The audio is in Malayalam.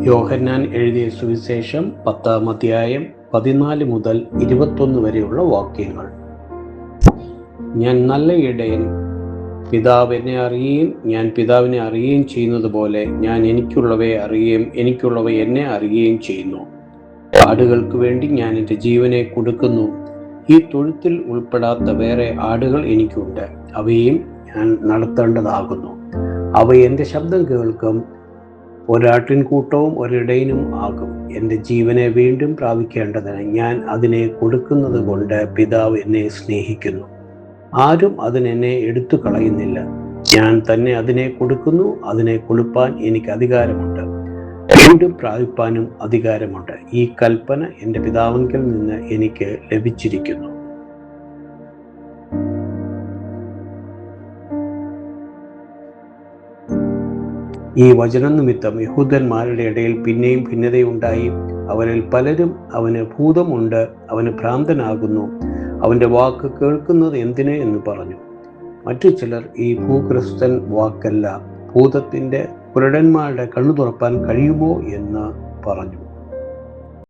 യോഹന്നാൻ എഴുതിയ സുവിശേഷം 10-ാം അധ്യായം 14 മുതൽ 21 വരെയുള്ള വാക്യങ്ങൾ. ഞാൻ നല്ല ഇടയൻ, പിതാവ് എന്നെ അറിയുകയും ഞാൻ പിതാവിനെ അറിയുകയും ചെയ്യുന്നത് പോലെ ഞാൻ എനിക്കുള്ളവയെ അറിയുകയും എനിക്കുള്ളവ എന്നെ അറിയുകയും ചെയ്യുന്നു. ആടുകൾക്ക് വേണ്ടി ഞാൻ എൻ്റെ ജീവനെ കൊടുക്കുന്നു. ഈ തൊഴുത്തിൽ ഉൾപ്പെടാത്ത വേറെ ആടുകൾ എനിക്കുണ്ട്, അവയും ഞാൻ നടത്തേണ്ടതാകുന്നു. അവ എൻ്റെ ശബ്ദം കേൾക്കും. ഒരാട്ടിൻകൂട്ടവും ഒരിടയനും ആകും. എൻ്റെ ജീവനെ വീണ്ടും പ്രാപിക്കേണ്ടതിന് ഞാൻ അതിനെ കൊടുക്കുന്നത് കൊണ്ട് പിതാവ് എന്നെ സ്നേഹിക്കുന്നു. ആരും അതിനെന്നെ എടുത്തു കളയുന്നില്ല, ഞാൻ തന്നെ അതിനെ കൊടുക്കുന്നു. അതിനെ കൊടുപ്പാൻ എനിക്ക് അധികാരമുണ്ട്, വീണ്ടും പ്രാപിപ്പാനും അധികാരമുണ്ട്. ഈ കൽപ്പന എൻ്റെ പിതാവിങ്കൽ നിന്ന് എനിക്ക് ലഭിച്ചിരിക്കുന്നു. ഈ വചനം നിമിത്തം യഹൂദന്മാരുടെ ഇടയിൽ പിന്നെയും ഭിന്നതയുണ്ടായി. അവരിൽ പലരും അവന് ഭൂതമുണ്ട്, അവന് ഭ്രാന്തനാകുന്നു, അവൻ്റെ വാക്ക് കേൾക്കുന്നത് എന്തിന് എന്ന് പറഞ്ഞു. മറ്റു ചിലർ ഈ ഭൂഗ്രസ്തൻ വാക്കല്ല, ഭൂതത്തിൻ്റെ കുരുടന്മാരുടെ കണ്ണു തുറപ്പാൻ കഴിയുമോ എന്ന് പറഞ്ഞു.